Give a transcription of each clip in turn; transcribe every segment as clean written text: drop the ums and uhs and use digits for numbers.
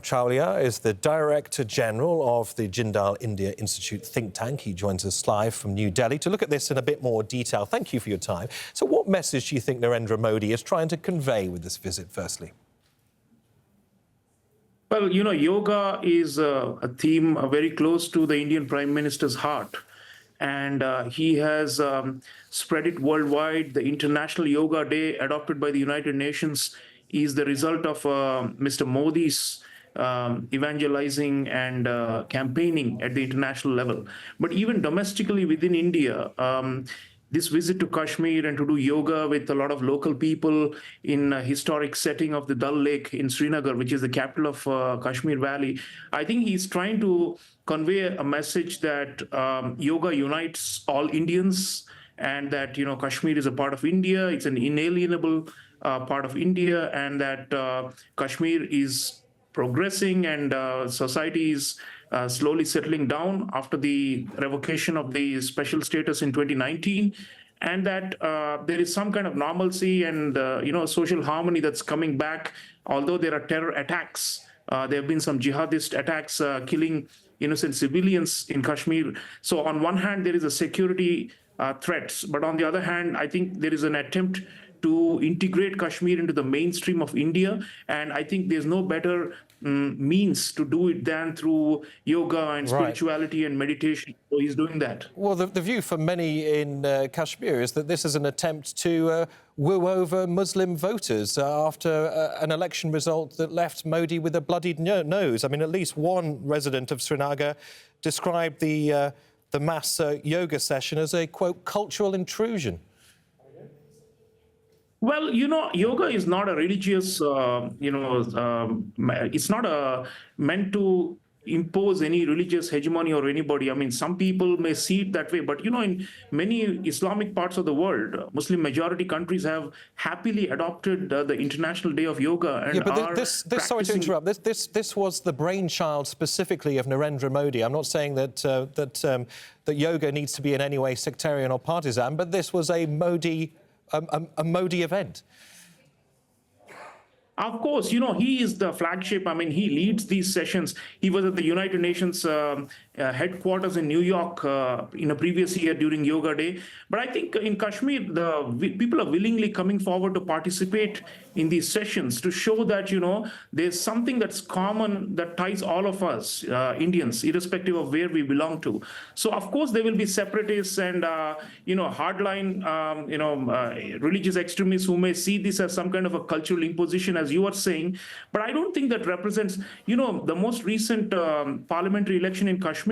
Sreeram Chaulia is the Director General of the Jindal India Institute think tank. He joins us live from New Delhi to look at this in a bit more detail. Thank you for your time. So what message do you think Narendra Modi is trying to convey with this visit, firstly? Well, yoga is a theme very close to the Indian Prime Minister's heart. And he has spread it worldwide. The International Yoga Day adopted by the United Nations is the result of Mr. Modi's evangelizing and campaigning at the international level. But even domestically within India, this visit to Kashmir and to do yoga with a lot of local people in a historic setting of the Dal Lake in Srinagar, which is the capital of Kashmir Valley, I think he's trying to convey a message that yoga unites all Indians and that, Kashmir is a part of India, it's an inalienable part of India, and that Kashmir is progressing and society is slowly settling down after the revocation of the special status in 2019, and that there is some kind of normalcy and social harmony that's coming back, although there are terror attacks. There have been some jihadist attacks killing innocent civilians in Kashmir. So on one hand, there is a security threats, but on the other hand, I think there is an attempt to integrate Kashmir into the mainstream of India. And I think there's no better means to do it than through yoga and spirituality and meditation. So he's doing that. Well, the view for many in Kashmir is that this is an attempt to woo over Muslim voters after an election result that left Modi with a bloodied nose. I mean, at least one resident of Srinagar described the mass yoga session as a, quote, cultural intrusion. Well, yoga is not a religious, it's not meant to impose any religious hegemony or anybody. I mean, some people may see it that way, but, in many Islamic parts of the world, Muslim majority countries have happily adopted the International Day of Yoga. And yeah, but sorry to interrupt, this was the brainchild specifically of Narendra Modi. I'm not saying that yoga needs to be in any way sectarian or partisan, but this was a Modi event. Of course, he is the flagship. I mean, he leads these sessions. He was at the United Nations headquarters in New York in a previous year during Yoga Day. But I think in Kashmir, people are willingly coming forward to participate in these sessions to show that, there's something that's common that ties all of us, Indians, irrespective of where we belong to. So, of course, there will be separatists and, hardline, religious extremists who may see this as some kind of a cultural imposition, as you are saying. But I don't think that represents, the most recent parliamentary election in Kashmir,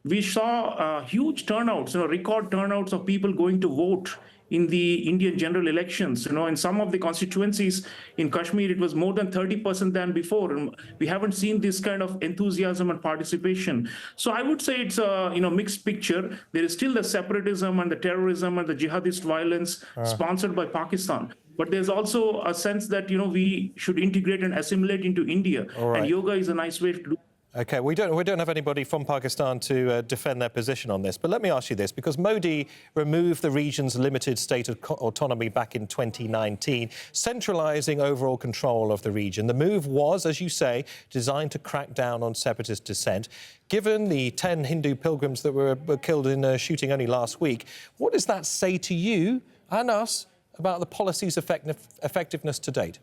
we saw huge turnouts, record turnouts of people going to vote in the Indian general elections. In some of the constituencies in Kashmir, it was more than 30% than before. And we haven't seen this kind of enthusiasm and participation. So I would say it's a mixed picture. There is still the separatism and the terrorism and the jihadist violence sponsored by Pakistan. But there's also a sense that, we should integrate and assimilate into India. And yoga is a nice way to do. OK, we don't have anybody from Pakistan to defend their position on this. But let me ask you this, because Modi removed the region's limited state of autonomy back in 2019, centralising overall control of the region. The move was, as you say, designed to crack down on separatist dissent. Given the 10 Hindu pilgrims that were killed in a shooting only last week, what does that say to you and us about the policy's effectiveness to date?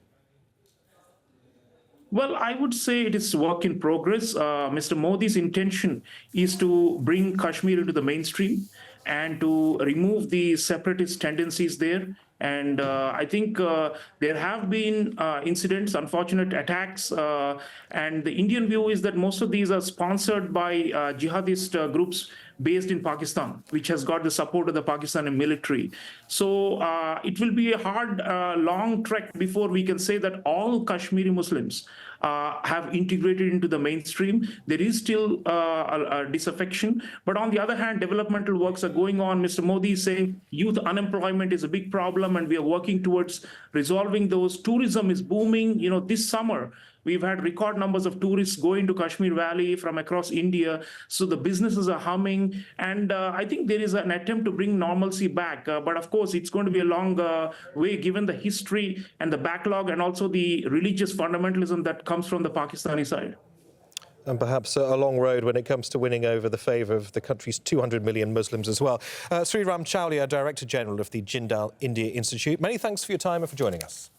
Well, I would say it is work in progress. Mr. Modi's intention is to bring Kashmir into the mainstream and to remove the separatist tendencies there. And I think there have been incidents, unfortunate attacks. And the Indian view is that most of these are sponsored by jihadist groups based in Pakistan, which has got the support of the Pakistani military. So it will be a hard, long trek before we can say that all Kashmiri Muslims have integrated into the mainstream. There is still a disaffection. But on the other hand, developmental works are going on. Mr. Modi is saying youth unemployment is a big problem, and we are working towards resolving those. Tourism is booming. This summer, We've had record numbers of tourists going to Kashmir Valley from across India. So the businesses are humming. And I think there is an attempt to bring normalcy back. But of course, it's going to be a long way given the history and the backlog and also the religious fundamentalism that comes from the Pakistani side. And perhaps a long road when it comes to winning over the favour of the country's 200 million Muslims as well. Sreeram Chaulia, Director General of the Jindal India Institute, many thanks for your time and for joining us.